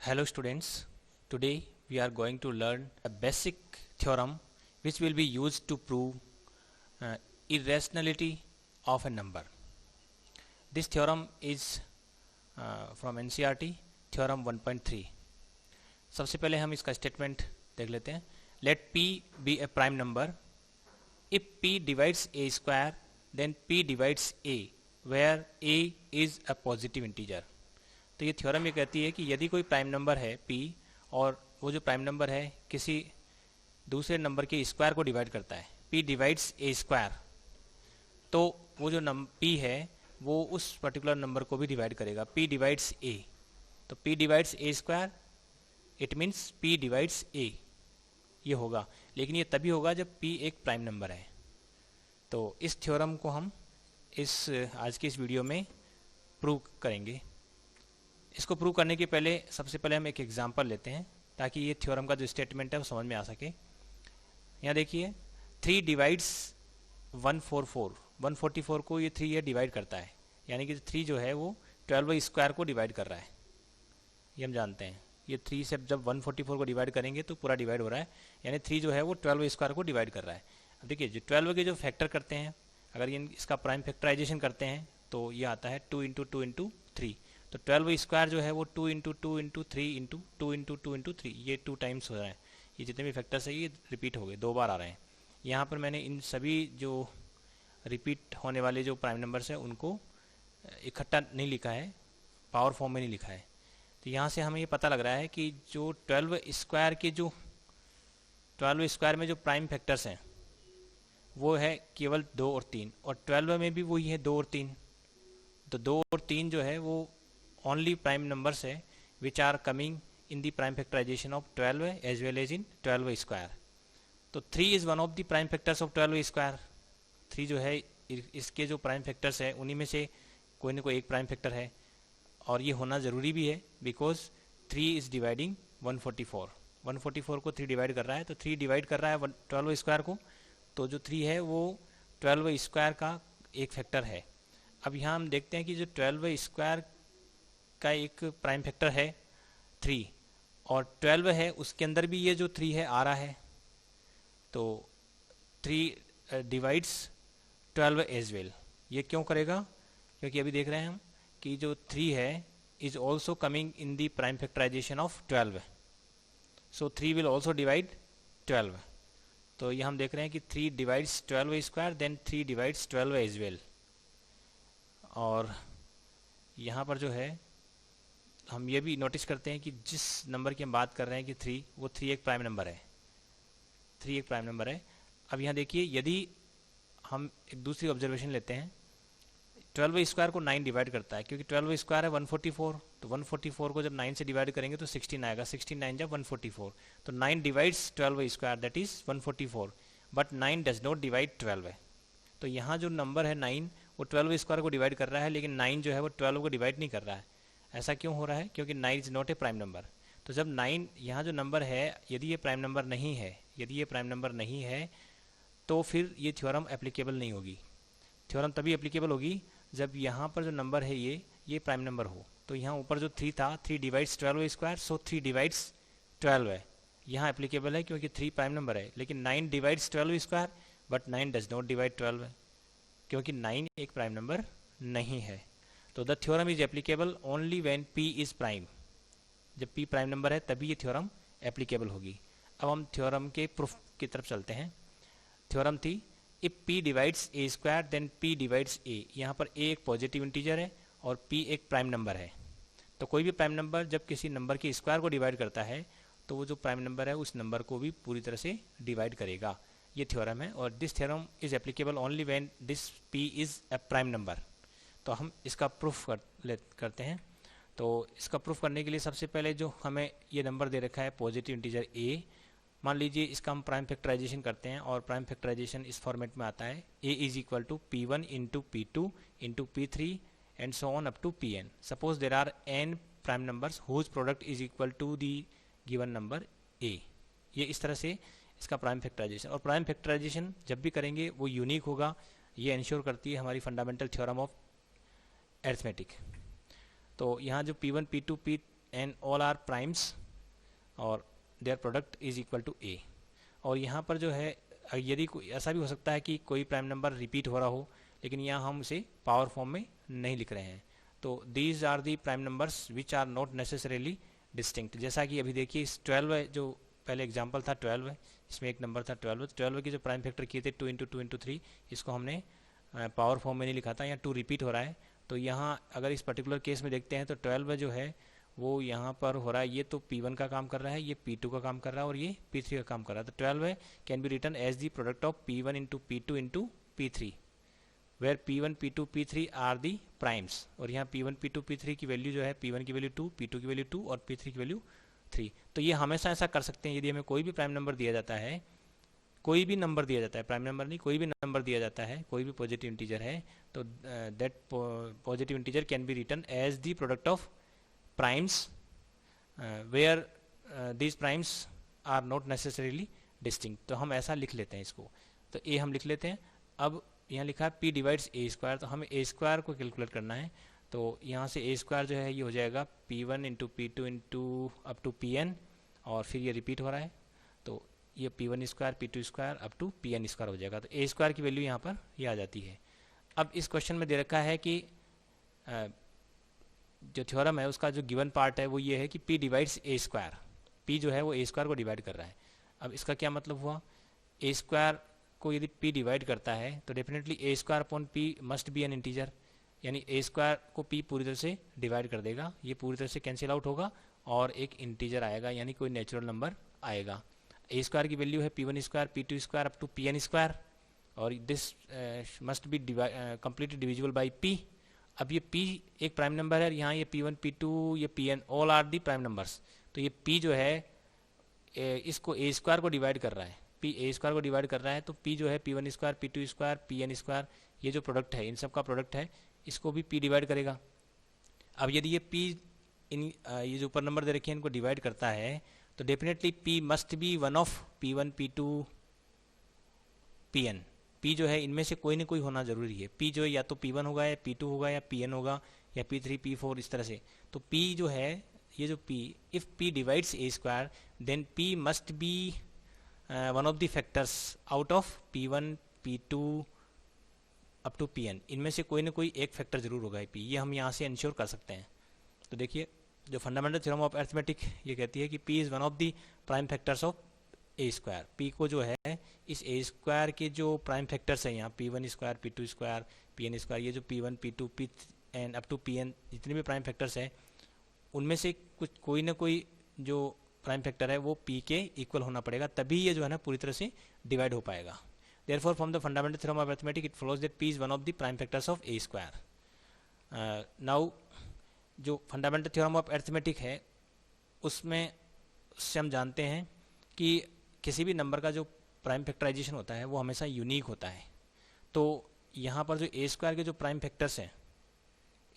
Hello students, today we are going to learn a basic theorem which will be used to prove irrationality of a number. This theorem is from NCERT theorem 1.3. सबसे पहले हम इसका statement देख लेते हैं. Let p be a prime number. If p divides a square, then p divides a, where a is a positive integer. तो ये theorem ये कहती है कि यदि कोई प्राइम नंबर है p और वो जो प्राइम नंबर है किसी दूसरे नंबर के स्क्वायर को डिवाइड करता है, p डिवाइड्स a स्क्वायर, तो वो जो p है वो उस पर्टिकुलर नंबर को भी डिवाइड करेगा. p डिवाइड्स a, तो p divides a square, it means p divides a, ये होगा. लेकिन ये तभी होगा जब p एक प्राइम नंबर है. तो इस थ्योरम को हम आज की इस वीडियो में प्रूव करेंगे. इसको प्रूव करने के पहले सबसे पहले हम एक एग्जांपल लेते हैं ताकि ये थ्योरम का जो स्टेटमेंट है वो समझ में आ सके. यहाँ देखिए 3 डिवाइड्स 144 को ये 3 ये डिवाइड करता है, यानी कि 3 जो है वो 12 स्क्वायर को डिवाइड कर रहा है. ये हम जानते हैं. ये 3 से जब 144 को डिवाइड करेंगे तो पूरा डिवाइड हो रहा है, यानी 3 जो है वो 12 स्क्वायर को डिवाइड कर रहा है. अब देखिए जो 12 के जो फैक्टर करते हैं, अगर ये इसका प्राइम फैक्टराइजेशन करते हैं तो ये आता है 2 इंटू 2 इंटू 3. तो 12 स्क्वायर जो है वो 2 into 2 into 3 into 2 into 2 into 3, ये 2 टाइम्स हो रहा है. ये जितने भी फैक्टर्स है ये रिपीट हो गए, 2 बार आ रहे हैं. यहाँ पर मैंने इन सभी जो रिपीट होने वाले जो प्राइम नंबर्स हैं उनको इकट्ठा नहीं लिखा है, पावर फॉर्म में नहीं लिखा है. तो यहाँ से हमें ये पता लग रहा है कि जो 12 स्क्वायर के जो 12 स्क्वायर में जो प्राइम फैक्टर्स हैं वो है केवल 2 और 3, और 12 में भी वही है 2 और 3. तो 2 और 3 जो है वो ओनली प्राइम नंबर्स है which are coming in the prime factorization of 12 as well as in 12 square. तो 3 is one of the prime factors of 12 square. 3 जो है इसके जो प्राइम फैक्टर्स है उन्हीं में से कोई ना कोई एक प्राइम फैक्टर है, और ये होना ज़रूरी भी है बिकॉज 3 इज़ डिवाइडिंग 144 को 3 डिवाइड कर रहा है. तो 3 डिवाइड कर रहा है 12 स्क्वायर को, तो जो 3 है वो 12 स्क्वायर का एक फैक्टर है. अब यहाँ हम देखते हैं कि जो 12 स्क्वायर का एक प्राइम फैक्टर है 3, और 12 है उसके अंदर भी ये जो 3 है आ रहा है. तो 3 डिवाइड्स 12 एज वेल. ये क्यों करेगा? क्योंकि अभी देख रहे हैं हम कि जो 3 है is also coming in the prime factorization of 12. So 3 will also divide 12. तो ये हम देख रहे हैं कि 3 divides 12 square, then 3 divides 12 as well. और यहाँ पर जो है हम ये भी नोटिस करते हैं कि जिस नंबर की हम बात कर रहे हैं कि 3, वो 3 एक प्राइम नंबर है. 3 एक प्राइम नंबर है. अब यहाँ देखिए यदि हम एक दूसरी ऑब्जर्वेशन लेते हैं, 12 स्क्वायर को 9 डिवाइड करता है, क्योंकि 12 स्क्वायर है 144, तो 144 को जब 9 से डिवाइड करेंगे तो 16 आएगा. 16 जब 144, तो 9 divides 12 square, that is 144, but 9 does not divide 12. तो यहाँ जो नंबर है 9 वो 12 स्क्वायर को डिवाइड कर रहा है, लेकिन 9 जो है वो 12 को डिवाइड नहीं कर रहा है. ऐसा क्यों हो रहा है? क्योंकि 9 is not a prime number. तो जब 9 यहाँ जो नंबर है यदि ये प्राइम नंबर नहीं है, तो फिर ये थ्योरम एप्लीकेबल नहीं होगी. थ्योरम तभी एप्लीकेबल होगी जब यहाँ पर जो नंबर है ये प्राइम नंबर हो. तो यहाँ ऊपर जो 3 था, 3 डिवाइड्स 12 स्क्वायर, सो 3 डिवाइड्स 12 है. यहाँ एप्लीकेबल है क्योंकि 3 प्राइम नंबर है. लेकिन 9 divides 12 square, but 9 does not divide 12 क्योंकि 9 एक प्राइम नंबर नहीं है. तो the theorem is applicable only when p is prime. जब p प्राइम नंबर है तभी ये थ्योरम एप्लीकेबल होगी. अब हम थ्योरम के प्रूफ की तरफ चलते हैं. थ्योरम थी if p divides a square then p divides a. यहाँ पर a एक पॉजिटिव इंटीजर है और p एक प्राइम नंबर है. तो कोई भी प्राइम नंबर जब किसी नंबर के स्क्वायर को डिवाइड करता है तो वो जो प्राइम नंबर है उस नंबर को भी पूरी तरह से डिवाइड करेगा. ये थ्योरम है, और this theorem is applicable only when this p is a prime number. तो हम इसका प्रूफ करते हैं. तो इसका प्रूफ करने के लिए सबसे पहले जो हमें ये नंबर दे रखा है पॉजिटिव इंटीजर a, मान लीजिए इसका हम प्राइम फैक्टराइजेशन करते हैं, और प्राइम फैक्टराइजेशन इस फॉर्मेट में आता है a is equal to p1 into p2 into p3 and so on up to pn. Suppose there are n prime numbers whose product is equal to the given number a. ये इस तरह से इसका prime factorization. और prime factorization जब भी करेंगे वो यूनिक होगा. ये इंश्योर करती है हमारी फंडामेंटल थ्योरम ऑफ अरिथमेटिक. तो यहाँ जो P1, P2, and all are primes और their product is equal to a. और यहाँ पर जो है यदि ऐसा भी हो सकता है कि कोई प्राइम नंबर रिपीट हो रहा हो, लेकिन यहाँ हम उसे पावर फॉर्म में नहीं लिख रहे हैं। तो these are the prime numbers which are not necessarily distinct. जैसा कि अभी देखिए इस 12 है, जो पहले एग्जांपल था 12 है, इसमें एक नंबर था 12, 12 के जो प्राइम फैक्टर किए थे 2 इंटू 2 इंटू 3, इसको हमने पावर फॉर्म में नहीं लिखा था, यहाँ 2 रिपीट हो रहा है। तो यहाँ अगर इस पर्टिकुलर केस में देखते हैं तो 12 जो है वो यहाँ पर हो रहा है, ये तो P1 का काम कर रहा है, ये P2 का काम कर रहा है और ये P3 का काम कर रहा है। तो 12 can be written as the product of P1 into P2 into P3, where P1 P2 P3 are the primes. और यहाँ P1 P2 P3 की वैल्यू जो है, P1 की वैल्यू 2, P2 की वैल्यू 2 और P3 की वैल्यू 3। तो ये हमेशा ऐसा कर सकते हैं, यदि हमें कोई भी प्राइम नंबर दिया जाता है, कोई भी नंबर दिया जाता है, प्राइम नंबर नहीं, कोई भी नंबर दिया जाता है, कोई भी पॉजिटिव इंटीजर है, तो that positive integer can be written as the product of primes where these primes are not necessarily distinct. तो हम ऐसा लिख लेते हैं इसको। तो ए हम लिख लेते हैं। अब यहाँ लिखा है P डिवाइड्स ए स्क्वायर, तो हमें ए स्क्वायर को कैलकुलेट करना है। तो यहाँ से ए स्क्वायर जो है ये हो जाएगा P1 into P2 into up to Pn, और फिर ये रिपीट हो रहा है, तो ये P1 square P2 square up to Pn square हो जाएगा। तो ए स्क्वायर की वैल्यू यहाँ पर ये आ जाती है। अब इस क्वेश्चन में दे रखा है कि जो थ्योरम है उसका जो गिवन पार्ट है वो ये है कि P divides a square, P जो है वो ए स्क्वायर को डिवाइड कर रहा है। अब इसका क्या मतलब हुआ, ए स्क्वायर को यदि P डिवाइड करता है तो डेफिनेटली ए square upon P must B N integer, यानी ए स्क्वायर को P पूरी तरह से डिवाइड कर देगा, ये पूरी तरह से कैंसिल आउट होगा और एक इंटीजर आएगा, यानी कोई नेचुरल नंबर आएगा। ए स्क्वायर की वैल्यू है P1 square P2 square up to Pn square, और this must be completely divisible by P। अब ये P एक प्राइम नंबर है, यहाँ ये P1 P2 ये Pn all are the prime numbers. तो ये P जो है इसको ए स्क्वायर को डिवाइड कर रहा है, P ए स्क्वायर को डिवाइड कर रहा है, तो P जो है P1 square P2 square Pn square, ये जो प्रोडक्ट है इन सब का प्रोडक्ट है, इसको भी P डिवाइड करेगा। अब यदि ये P ये जो ऊपर नंबर दे रखे हैं इनको डिवाइड करता है, तो definitely P must be one of P1 P2 Pn। P जो है इनमें से कोई ना कोई होना जरूरी है। P जो है या तो P1 होगा या P2 होगा या Pn होगा या P3 P4 इस तरह से। तो P जो है ये जो P, if P divides a square then P must be one of the factors out of P1 P2 up to Pn। इनमें से कोई ना कोई एक फैक्टर जरूर होगा P, ये हम यहाँ से इंश्योर कर सकते हैं। तो देखिए जो फंडामेंटल थ्योरम ऑफ अरिथमेटिक ये कहती है कि P is one of the prime factors of A square. P को जो है इस ए स्क्वायर के जो प्राइम फैक्टर्स हैं यहाँ P1 square P2 square Pn square, ये जो P1 P2 P and up to Pn जितने भी प्राइम फैक्टर्स हैं उनमें से कुछ कोई ना कोई जो प्राइम फैक्टर है वो P के इक्वल होना पड़ेगा, तभी ये जो है ना पूरी तरह से डिवाइड हो पाएगा। Therefore, from the fundamental theorem of arithmetic, it follows that P is one of the prime factors of a square. Now, जो फंडामेंटल थ्योरम ऑफ अरिथमेटिक है उसमें उससे हम जानते हैं कि किसी भी नंबर का जो प्राइम फैक्टराइजेशन होता है वो हमेशा यूनिक होता है। तो यहाँ पर जो ए स्क्वायर के जो प्राइम फैक्टर्स हैं,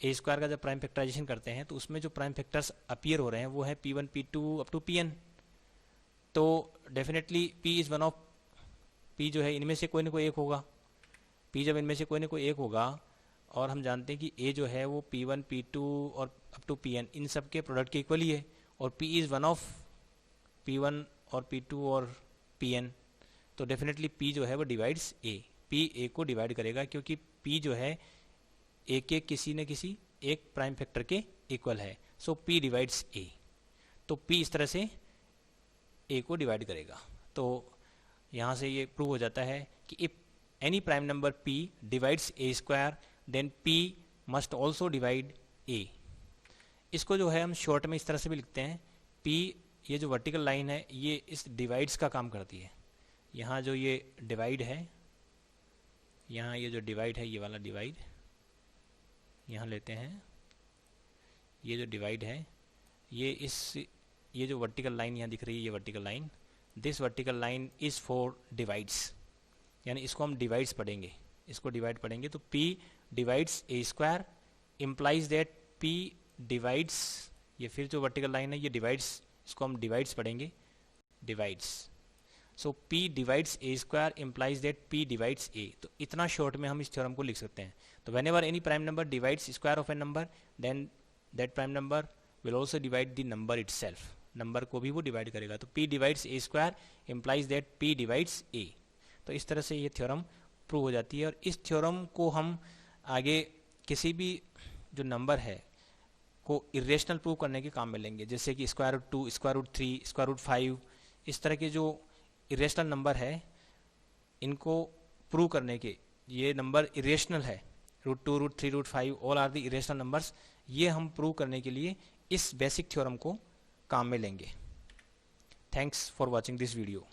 ए स्क्वायर का जब प्राइम फैक्टराइजेशन करते हैं तो उसमें जो प्राइम फैक्टर्स अपीयर हो रहे हैं वो है P1 P2 up to Pn। तो definitely P is one of, P जो है इनमें से कोई ना कोई एक होगा। P जब इनमें से कोई ना कोई एक होगा, और हम जानते हैं कि A जो है वो P1 P2 और अप टू Pn इन सब के प्रोडक्ट के इक्वल ही है, और P is one of P1 और P2 और Pn। तो डेफिनेटली P जो है वो डिवाइड्स A, P A को डिवाइड करेगा क्योंकि P जो है A के किसी न किसी एक प्राइम फैक्टर के इक्वल है। सो P डिवाइड्स A, तो P इस तरह से A को डिवाइड करेगा। तो यहाँ से ये प्रूव हो जाता है कि if any prime number P divides A square then P must also divide A। इसको जो है हम शॉर्ट में इस तरह से भी लिखते हैं, P ये जो वर्टिकल लाइन है ये इस डिवाइड्स का काम करती है। यहाँ जो ये डिवाइड है, यहाँ ये जो डिवाइड है, ये वाला डिवाइड यहाँ लेते हैं, ये जो डिवाइड है ये जो वर्टिकल लाइन यहाँ दिख रही है, ये vertical line, this vertical line is for divides, यानी इसको हम डिवाइड्स पढ़ेंगे, इसको डिवाइड पढ़ेंगे। तो P divides A square implies that P divides, ये फिर जो वर्टिकल लाइन है ये डिवाइड्स, इसको हम डिवाइड्स पढ़ेंगे, divides. So P divides A square implies that P divides A। तो इतना शॉर्ट में हम इस थ्योरम को लिख सकते हैं। तो whenever any prime number divides square of a number then that prime number will also divide the number itself, number को भी वो डिवाइड करेगा। तो p divides a square implies that p divides a। तो इस तरह से ये थ्योरम प्रूव हो जाती है। और इस थ्योरम को हम आगे किसी भी जो नंबर है को इरेशनल प्रूव करने के काम में लेंगे, जैसे कि square root 2, square root 3, square root 5, इस तरह के जो इरेशनल नंबर है इनको प्रूव करने के, ये नंबर इरेशनल है, root 2, root 3, root 5 all are the irrational numbers, ये हम प्रूव करने के लिए इस बेसिक थ्योरम को काम में लेंगे। Thanks for watching this video.